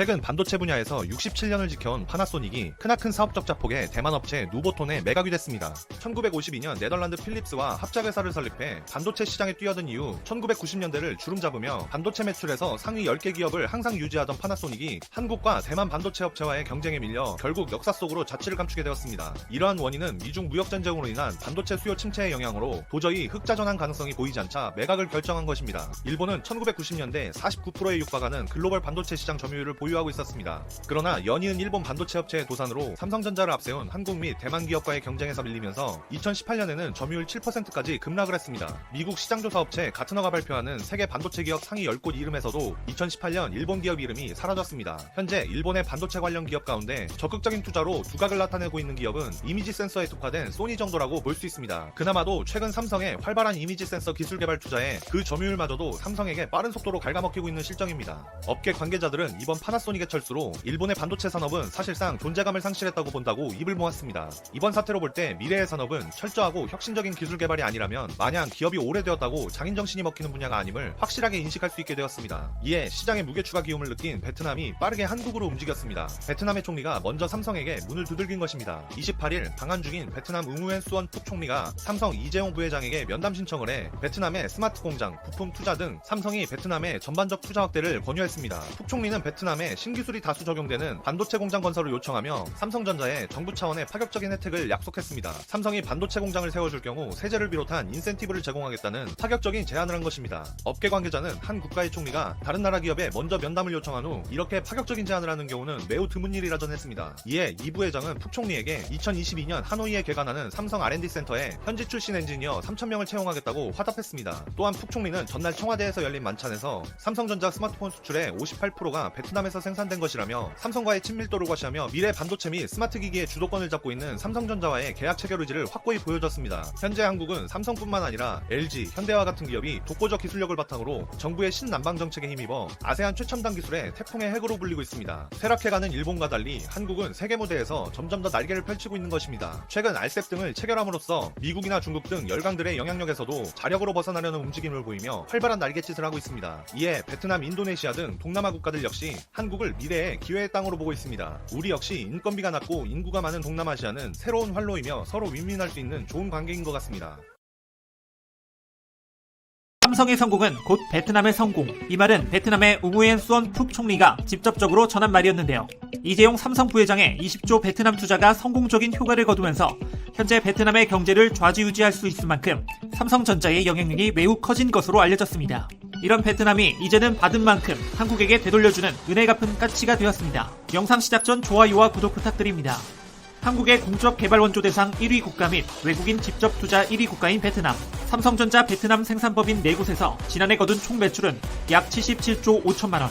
최근 반도체 분야에서 67년을 지켜온 파나소닉이 크나큰 사업적 자폭에 대만 업체 누보톤에 매각이 됐습니다. 1952년 네덜란드 필립스와 합작회사를 설립해 반도체 시장에 뛰어든 이후 1990년대를 주름 잡으며 반도체 매출에서 상위 10개 기업을 항상 유지하던 파나소닉이 한국과 대만 반도체 업체와의 경쟁에 밀려 결국 역사 속으로 자취를 감추게 되었습니다. 이러한 원인은 미중 무역전쟁으로 인한 반도체 수요 침체의 영향으로 도저히 흑자전환 가능성이 보이지 않자 매각을 결정한 것입니다. 일본은 1990년대 49%에 육박하는 글로벌 반도체 시장 점유율을 보유하고 있었습니다. 그러나 연이은 일본 반도체 업체의 도산으로 삼성전자를 앞세운 한국 및 대만 기업과의 경쟁에서 밀리면서 2018년에는 점유율 7%까지 급락을 했습니다. 미국 시장조사 업체 가트너가 발표하는 세계 반도체 기업 상위 10곳 이름에서도 2018년 일본 기업 이름이 사라졌습니다. 현재 일본의 반도체 관련 기업 가운데 적극적인 투자로 두각을 나타내고 있는 기업은 이미지 센서에 특화된 소니 정도라고 볼 수 있습니다. 그나마도 최근 삼성의 활발한 이미지 센서 기술 개발 투자에 그 점유율마저도 삼성에게 빠른 속도로 갉아먹히고 있는 실정입니다. 업계 관계자들은 이번 파나소닉의 철수로 일본의 반도체 산업은 사실상 존재감을 상실했다고 본다고 입을 모았습니다. 이번 사태로 볼 때 미래의 산업은 철저하고 혁신적인 기술 개발이 아니라면 마냥 기업이 오래되었다고 장인정신이 먹히는 분야가 아님을 확실하게 인식할 수 있게 되었습니다. 이에 시장의 무게추가 기움을 느낀 베트남이 빠르게 한국으로 움직였습니다. 베트남의 총리가 먼저 삼성에게 문을 두들긴 것입니다. 28일 방한 중인 베트남 응우엔 수원副총리가 삼성 이재용 부회장에게 면담 신청을 해 베트남의 스마트 공장, 부품 투자 등 삼성이 베트남의 전반적 투자 확대를 권유했습니다.副총리는 베트남에 신기술이 다수 적용되는 반도체 공장 건설을 요청하며 삼성전자에 정부 차원의 파격적인 혜택을 약속했습니다. 삼성이 반도체 공장을 세워줄 경우 세제를 비롯한 인센티브를 제공하겠다는 파격적인 제안을 한 것입니다. 업계 관계자는 한 국가의 총리가 다른 나라 기업에 먼저 면담을 요청한 후 이렇게 파격적인 제안을 하는 경우는 매우 드문 일이라 전했습니다. 이에 이 부회장은副총리에게 2022년 하노이에 개관하는 삼성 R&D 센터에 현지 출신 엔지니어 3,000명을 채용하겠다고 화답했습니다. 또한副총리는 전날 청와대에서 열린 만찬에서 삼성전자 스마트폰 수출의 58%가 베트남에서 생산된 것이라며 삼성과의 친밀도를 과시하며 미래 반도체 및 스마트 기기의 주도권을 잡고 있는 삼성전자와의 계약 체결 의지를 확고히 보여줬습니다. 현재 한국은 삼성뿐만 아니라 LG, 현대와 같은 기업이 독보적 기술력을 바탕으로 정부의 신남방 정책에 힘입어 아세안 최첨단 기술의 태풍의 핵으로 불리고 있습니다. 쇠락해가는 일본과 달리 한국은 세계 무대에서 점점 더 날개를 펼치고 있는 것입니다. 최근 RCEP 등을 체결함으로써 미국이나 중국 등 열강들의 영향력에서도 자력으로 벗어나려는 움직임을 보이며 활발한 날갯짓을 하고 있습니다. 이에 베트남, 인도네시아 등 동남아 국가들 역시 한국을 미래의 기회의 땅으로 보고 있습니다. 우리 역시 인건비가 낮고 인구가 많은 동남아시아는 새로운 활로이며 서로 윈윈할 수 있는 좋은 관계인 것 같습니다. 삼성의 성공은 곧 베트남의 성공. 이 말은 베트남의 우구엔 수원副총리가 직접적으로 전한 말이었는데요. 이재용 삼성 부회장의 20조 베트남 투자가 성공적인 효과를 거두면서 현재 베트남의 경제를 좌지우지할 수 있을 만큼 삼성전자의 영향력이 매우 커진 것으로 알려졌습니다. 이런 베트남이 이제는 받은 만큼 한국에게 되돌려주는 은혜 갚은 까치가 되었습니다. 영상 시작 전 좋아요와 구독 부탁드립니다. 한국의 공적 개발 원조 대상 1위 국가 및 외국인 직접 투자 1위 국가인 베트남. 삼성전자 베트남 생산법인 4곳에서 지난해 거둔 총 매출은 약 77조 5천만 원.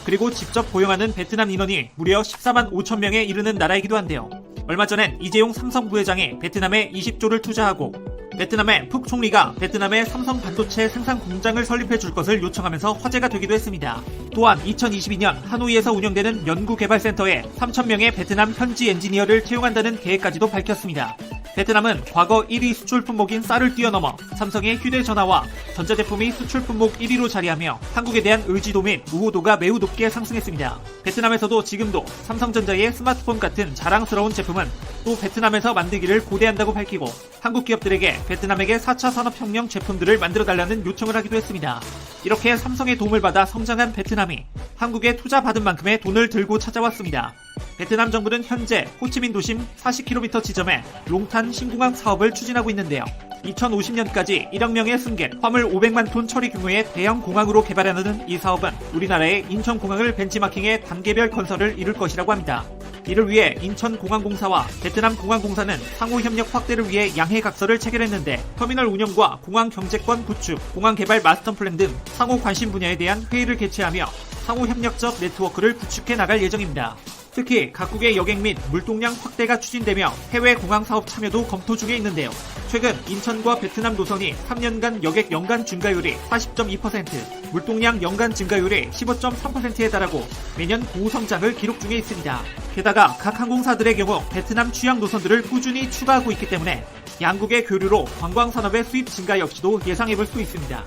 그리고 직접 고용하는 베트남 인원이 무려 14만 5천 명에 이르는 나라이기도 한데요. 얼마 전엔 이재용 삼성 부회장이 베트남에 20조를 투자하고 베트남의副총리가 베트남에 삼성 반도체 생산 공장을 설립해 줄 것을 요청하면서 화제가 되기도 했습니다. 또한 2022년 하노이에서 운영되는 연구개발센터에 3,000명의 베트남 현지 엔지니어를 채용한다는 계획까지도 밝혔습니다. 베트남은 과거 1위 수출 품목인 쌀을 뛰어넘어 삼성의 휴대전화와 전자제품이 수출 품목 1위로 자리하며 한국에 대한 의지도 및 우호도가 매우 높게 상승했습니다. 베트남에서도 지금도 삼성전자의 스마트폰 같은 자랑스러운 제품은 또 베트남에서 만들기를 고대한다고 밝히고 한국 기업들에게 베트남에게 4차 산업혁명 제품들을 만들어달라는 요청을 하기도 했습니다. 이렇게 삼성의 도움을 받아 성장한 베트남이 한국에 투자받은 만큼의 돈을 들고 찾아왔습니다. 베트남 정부는 현재 호치민 도심 40km 지점에 롱탄 신공항 사업을 추진하고 있는데요. 2050년까지 1억 명의 승객, 화물 500만 톤 처리 규모의 대형 공항으로 개발하는 이 사업은 우리나라의 인천공항을 벤치마킹해 단계별 건설을 이룰 것이라고 합니다. 이를 위해 인천공항공사와 베트남공항공사는 상호협력 확대를 위해 양해각서를 체결했는데 터미널 운영과 공항 경제권 구축, 공항 개발 마스터 플랜 등 상호 관심 분야에 대한 회의를 개최하며 상호협력적 네트워크를 구축해 나갈 예정입니다. 특히 각국의 여객 및 물동량 확대가 추진되며 해외 공항 사업 참여도 검토 중에 있는데요. 최근 인천과 베트남 노선이 3년간 여객 연간 증가율이 40.2%, 물동량 연간 증가율이 15.3%에 달하고 매년 고성장을 기록 중에 있습니다. 게다가 각 항공사들의 경우 베트남 취향 노선들을 꾸준히 추가하고 있기 때문에 양국의 교류로 관광산업의 수입 증가 역시도 예상해볼 수 있습니다.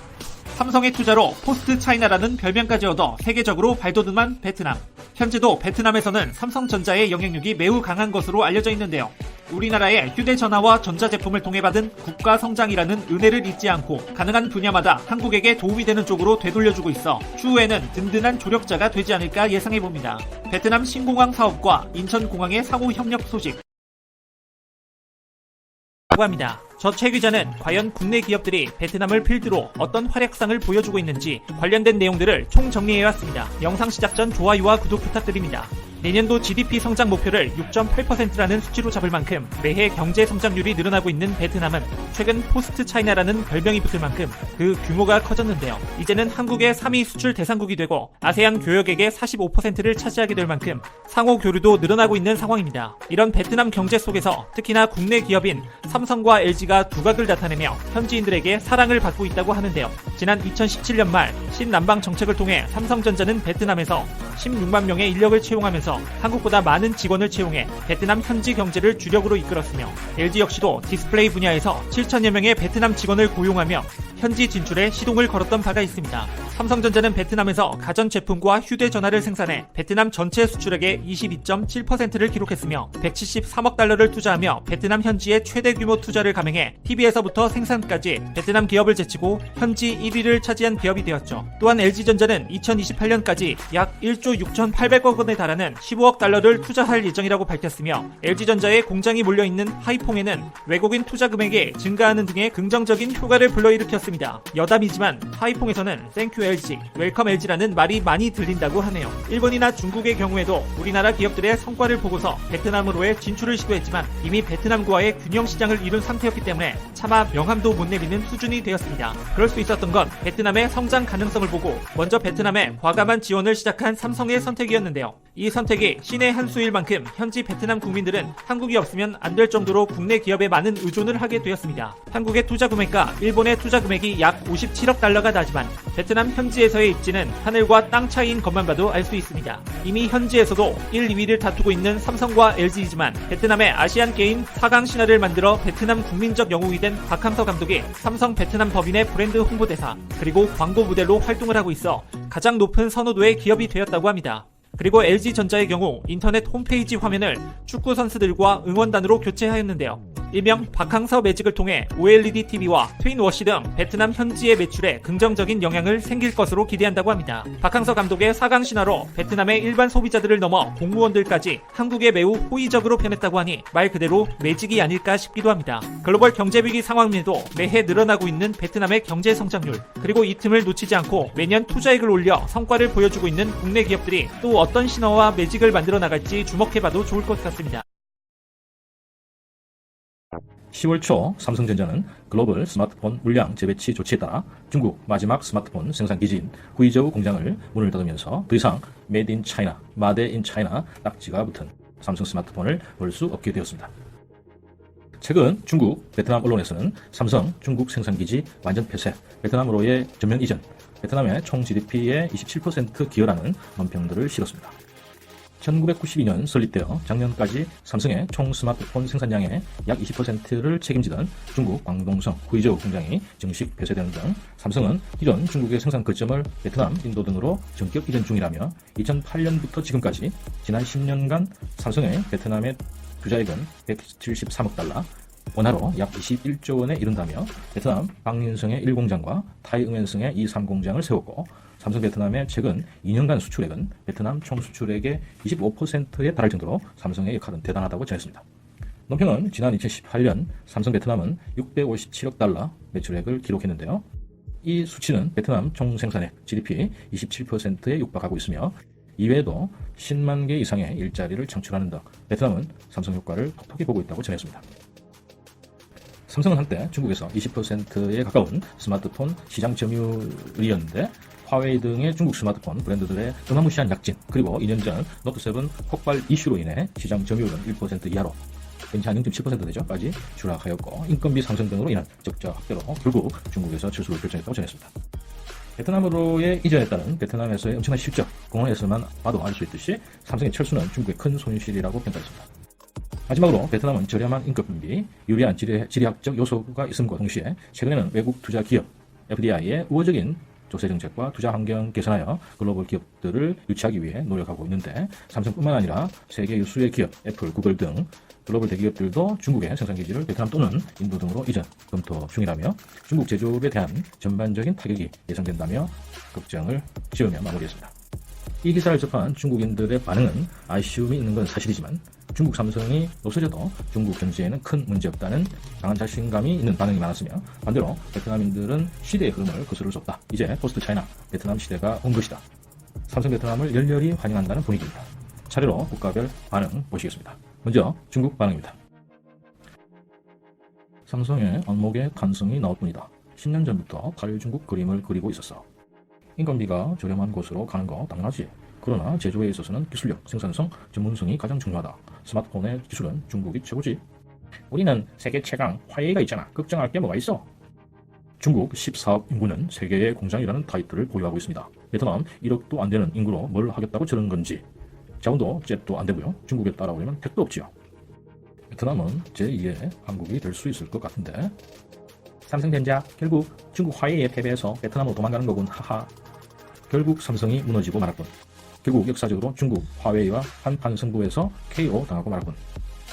삼성의 투자로 포스트 차이나라는 별명까지 얻어 세계적으로 발돋움한 베트남. 현재도 베트남에서는 삼성전자의 영향력이 매우 강한 것으로 알려져 있는데요. 우리나라의 휴대전화와 전자제품을 통해 받은 국가 성장이라는 은혜를 잊지 않고 가능한 분야마다 한국에게 도움이 되는 쪽으로 되돌려주고 있어 추후에는 든든한 조력자가 되지 않을까 예상해봅니다. 베트남 신공항 사업과 인천공항의 상호 협력 소식 라고 합니다. 저 최 기자는 과연 국내 기업들이 베트남을 필두로 어떤 활약상을 보여주고 있는지 관련된 내용들을 총정리해왔습니다. 영상 시작 전 좋아요와 구독 부탁드립니다. 내년도 GDP 성장 목표를 6.8%라는 수치로 잡을 만큼 매해 경제 성장률이 늘어나고 있는 베트남은 최근 포스트 차이나라는 별명이 붙을 만큼 그 규모가 커졌는데요. 이제는 한국의 3위 수출 대상국이 되고 아세안 교역액의 45%를 차지하게 될 만큼 상호 교류도 늘어나고 있는 상황입니다. 이런 베트남 경제 속에서 특히나 국내 기업인 삼성과 LG가 두각을 나타내며 현지인들에게 사랑을 받고 있다고 하는데요. 지난 2017년 말 신남방 정책을 통해 삼성전자는 베트남에서 16만 명의 인력을 채용하면서 한국보다 많은 직원을 채용해 베트남 현지 경제를 주력으로 이끌었으며 LG 역시도 디스플레이 분야에서 7천여 명의 베트남 직원을 고용하며 현지 진출에 시동을 걸었던 바가 있습니다. 삼성전자는 베트남에서 가전제품과 휴대전화를 생산해 베트남 전체 수출액의 22.7%를 기록했으며 173억 달러를 투자하며 베트남 현지의 최대 규모 투자를 감행해 TV에서부터 생산까지 베트남 기업을 제치고 현지 1위를 차지한 기업이 되었죠. 또한 LG전자는 2028년까지 약 1조 6,800억 원에 달하는 15억 달러를 투자할 예정이라고 밝혔으며 LG전자의 공장이 몰려있는 하이퐁에는 외국인 투자 금액이 증가하는 등의 긍정적인 효과를 불러일으켰습니다. 여담이지만 하이퐁에서는 땡큐 LG, 웰컴 LG라는 말이 많이 들린다고 하네요. 일본이나 중국의 경우에도 우리나라 기업들의 성과를 보고서 베트남으로의 진출을 시도했지만 이미 베트남과의 균형 시장을 이룬 상태였기 때문에 차마 명함도 못 내미는 수준이 되었습니다. 그럴 수 있었던 건 베트남의 성장 가능성을 보고 먼저 베트남에 과감한 지원을 시작한 삼성의 선택이었는데요. 이 선택이 신의 한 수일 만큼 현지 베트남 국민들은 한국이 없으면 안 될 정도로 국내 기업에 많은 의존을 하게 되었습니다. 한국의 투자 금액과 일본의 투자 금액이 약 57억 달러가 나지만 베트남 현지에서의 입지는 하늘과 땅 차이인 것만 봐도 알 수 있습니다. 이미 현지에서도 1, 2위를 다투고 있는 삼성과 LG이지만 베트남의 아시안 게임 4강 신화를 만들어 베트남 국민적 영웅이 된 박항서 감독이 삼성 베트남 법인의 브랜드 홍보대사 그리고 광고 모델로 활동을 하고 있어 가장 높은 선호도의 기업이 되었다고 합니다. 그리고 LG전자의 경우 인터넷 홈페이지 화면을 축구 선수들과 응원단으로 교체하였는데요. 일명 박항서 매직을 통해 OLED TV와 트윈워시 등 베트남 현지의 매출에 긍정적인 영향을 생길 것으로 기대한다고 합니다. 박항서 감독의 4강 신화로 베트남의 일반 소비자들을 넘어 공무원들까지 한국에 매우 호의적으로 변했다고 하니 말 그대로 매직이 아닐까 싶기도 합니다. 글로벌 경제위기 상황에도 매해 늘어나고 있는 베트남의 경제 성장률 그리고 이 틈을 놓치지 않고 매년 투자액을 올려 성과를 보여주고 있는 국내 기업들이 또 어떤 신화와 매직을 만들어 나갈지 주목해봐도 좋을 것 같습니다. 10월 초 삼성전자는 글로벌 스마트폰 물량 재배치 조치에 따라 중국 마지막 스마트폰 생산 기지인 후이저우 공장을 문을 닫으면서 더 이상 메이드 인 차이나, 마데 인 차이나 딱지가 붙은 삼성 스마트폰을 볼 수 없게 되었습니다. 최근 중국, 베트남 언론에서는 삼성 중국 생산 기지 완전 폐쇄, 베트남으로의 전면 이전, 베트남의 총 GDP의 27% 기여라는 논평들을 실었습니다. 1992년 설립되어 작년까지 삼성의 총 스마트폰 생산량의 약 20%를 책임지던 중국 광동성 후이저우 공장이 정식 폐쇄되는 등 삼성은 이런 중국의 생산 거점을 베트남, 인도 등으로 전격 이전 중이라며 2008년부터 지금까지 지난 10년간 삼성의 베트남의 투자액은 173억 달러, 원화로 약 21조 원에 이른다며 베트남 박린성의 1공장과 타이 응웬성의 2, 3공장을 세웠고 삼성 베트남의 최근 2년간 수출액은 베트남 총 수출액의 25%에 달할 정도로 삼성의 역할은 대단하다고 전했습니다. 논평은 지난 2018년 삼성 베트남은 657억 달러 매출액을 기록했는데요. 이 수치는 베트남 총 생산액 GDP 27%에 육박하고 있으며 이외에도 10만 개 이상의 일자리를 창출하는 등 베트남은 삼성 효과를 톡톡히 보고 있다고 전했습니다. 삼성은 한때 중국에서 20%에 가까운 스마트폰 시장 점유율이었는데 화웨이 등의 중국 스마트폰 브랜드들의 어마무시한 약진 그리고 2년 전 노트7 폭발 이슈로 인해 시장 점유율은 1% 이하로 현재 한 0.7% 까지 추락하였고 인건비 상승 등으로 인한 적자 확대로 결국 중국에서 철수를 결정했다고 전했습니다. 베트남으로의 이전에 따른 베트남에서의 엄청난 실적, 공헌에서만 봐도 알 수 있듯이 삼성의 철수는 중국의 큰 손실이라고 평가했습니다. 마지막으로 베트남은 저렴한 인건비, 유리한 지리학적 요소가 있음과 동시에 최근에는 외국 투자 기업 FDI의 우호적인 조세 정책과 투자 환경 개선하여 글로벌 기업들을 유치하기 위해 노력하고 있는데 삼성뿐만 아니라 세계 유수의 기업, 애플, 구글 등 글로벌 대기업들도 중국의 생산기지를 베트남 또는 인도 등으로 이전 검토 중이라며 중국 제조업에 대한 전반적인 타격이 예상된다며 걱정을 지으며 마무리했습니다. 이 기사를 접한 중국인들의 반응은 아쉬움이 있는 건 사실이지만 중국 삼성이 없어져도 중국 경제에는 큰 문제 없다는 강한 자신감이 있는 반응이 많았으며 반대로 베트남인들은 시대의 흐름을 거스를 수 없다. 이제 포스트 차이나 베트남 시대가 온 것이다. 삼성 베트남을 열렬히 환영한다는 분위기입니다. 차례로 국가별 반응 보시겠습니다. 먼저 중국 반응입니다. 삼성의 안목에 탄성이 나올 뿐이다. 10년 전부터 탈중국 그림을 그리고 있었어. 인건비가 저렴한 곳으로 가는 거 당연하지. 그러나 제조에 있어서는 기술력, 생산성, 전문성이 가장 중요하다. 스마트폰의 기술은 중국이 최고지. 우리는 세계 최강 화웨이가 있잖아. 걱정할 게 뭐가 있어? 중국 14억 인구는 세계의 공장이라는 타이틀을 보유하고 있습니다. 베트남 1억도 안 되는 인구로 뭘 하겠다고 저런 건지. 자원도 jet도 안 되고요. 중국에 따라오려면 택도 없지요. 베트남은 제2의 한국이 될 수 있을 것 같은데. 삼성전자 결국 중국 화웨이에 패배해서 베트남으로 도망가는 거군. 하하. 결국 삼성이 무너지고 말았군. 결국 역사적으로 중국 화웨이와 한판 승부에서 KO 당하고 말았군.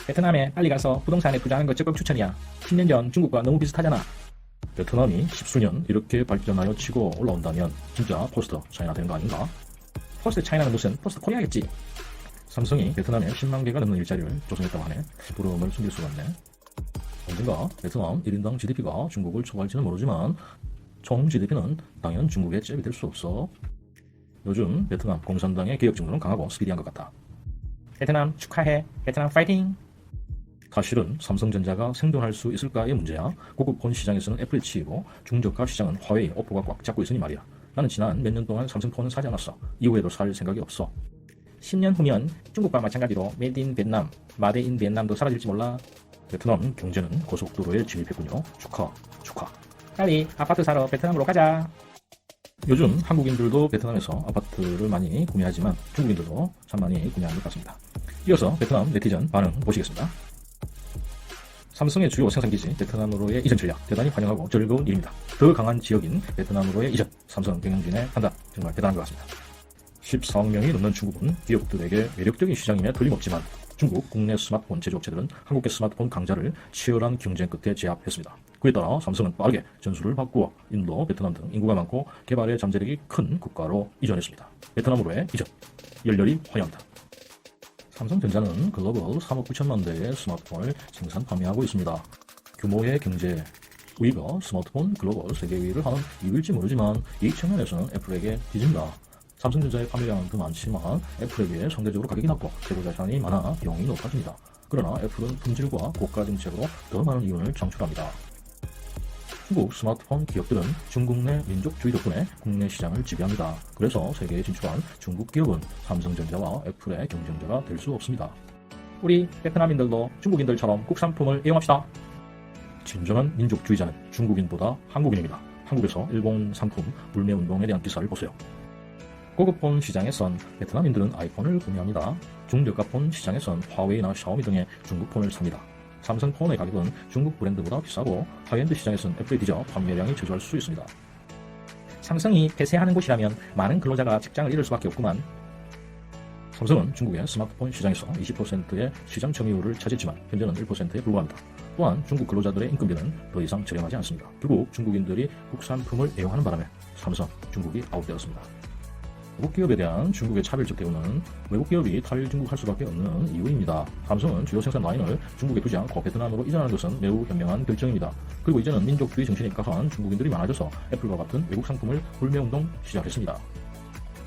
베트남에 빨리 가서 부동산에 투자하는 거 적극 추천이야. 10년 전 중국과 너무 비슷하잖아. 베트남이 10수년 이렇게 발전하여 치고 올라온다면 진짜 포스트 차이나 되는 거 아닌가? 포스트 차이나는 무슨 포스트 코리아겠지. 삼성이 베트남에 10만 개가 넘는 일자리를 조성했다고 하네. 부러움을 숨길 수가 없네. 언젠가 베트남 1인당 GDP가 중국을 초과할지는 모르지만 총 GDP는 당연 중국의 잽이 될 수 없어. 요즘 베트남 공산당의 개혁 정도는 강하고 스피디한 것 같다. 베트남 축하해. 베트남 파이팅! 사실은 삼성전자가 생존할 수 있을까의 문제야. 고급 폰 시장에서는 애플이 치이고 중저가 시장은 화웨이, 오포가 꽉 잡고 있으니 말이야. 나는 지난 몇 년 동안 삼성폰은 사지 않았어. 이후에도 살 생각이 없어. 10년 후면 중국과 마찬가지로 메이드 인 베트남, 마드 인 베트남도 사라질지 몰라. 베트남 경제는 고속도로에 진입했군요. 축하. 빨리 아파트 사러 베트남으로 가자. 요즘 한국인들도 베트남에서 아파트를 많이 구매하지만 중국인들도 참 많이 구매하는 것 같습니다. 이어서 베트남 네티즌 반응 보시겠습니다. 삼성의 주요 생산기지 베트남으로의 이전 전략 대단히 환영하고 즐거운 일입니다. 더 강한 지역인 베트남으로의 이전 삼성 경영진의 판단 정말 대단한 것 같습니다. 14억 명이 넘는 중국은 기업들에게 매력적인 시장임에 틀림없지만 중국 국내 스마트폰 제조업체들은 한국의 스마트폰 강자를 치열한 경쟁 끝에 제압했습니다. 그에 따라 삼성은 빠르게 전술을 바꾸어 인도, 베트남 등 인구가 많고 개발의 잠재력이 큰 국가로 이전했습니다. 베트남으로의 이전 열렬히 환영합니다. 삼성전자는 글로벌 3억 9천만 대의 스마트폰을 생산 판매하고 있습니다. 규모의 경제 우위가 스마트폰 글로벌 세계 2위를 하는 이유일지 모르지만 이익 측면에서는 애플에게 뒤진다. 삼성전자의 판매량은 더 많지만 애플에 비해 상대적으로 가격이 낮고 재고 자산이 많아 비용이 높아집니다. 그러나 애플은 품질과 고가 정책으로 더 많은 이윤을 창출합니다. 중국 스마트폰 기업들은 중국 내 민족주의 덕분에 국내 시장을 지배합니다. 그래서 세계에 진출한 중국 기업은 삼성전자와 애플의 경쟁자가 될 수 없습니다. 우리 베트남인들도 중국인들처럼 국산품을 이용합시다. 진정한 민족주의자는 중국인보다 한국인입니다. 한국에서 일본 상품 불매운동에 대한 기사를 보세요. 고급폰 시장에선 베트남인들은 아이폰을 구매합니다. 중저가폰 시장에선 화웨이나 샤오미 등의 중국폰을 삽니다. 삼성폰의 가격은 중국 브랜드보다 비싸고 하이엔드 시장에선 애플에 뒤져 판매량이 저조할 수 있습니다. 삼성이 폐쇄하는 곳이라면 많은 근로자가 직장을 잃을 수밖에 없구만. 삼성은 중국의 스마트폰 시장에서 20%의 시장 점유율을 차지했지만 현재는 1%에 불과합니다. 또한 중국 근로자들의 인건비는 더 이상 저렴하지 않습니다. 결국 중국인들이 국산품을 애용하는 바람에 삼성, 중국이 아웃되었습니다. 외국 기업에 대한 중국의 차별적 대우는 외국 기업이 탈중국할 수밖에 없는 이유입니다. 삼성은 주요 생산 라인을 중국에 두지 않고 베트남으로 이전하는 것은 매우 현명한 결정입니다. 그리고 이제는 민족주의 정신에 입각한 중국인들이 많아져서 애플과 같은 외국 상품을 불매운동 시작했습니다.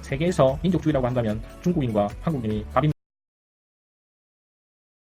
세계에서 민족주의라고 한다면 중국인과 한국인이 밥입니다.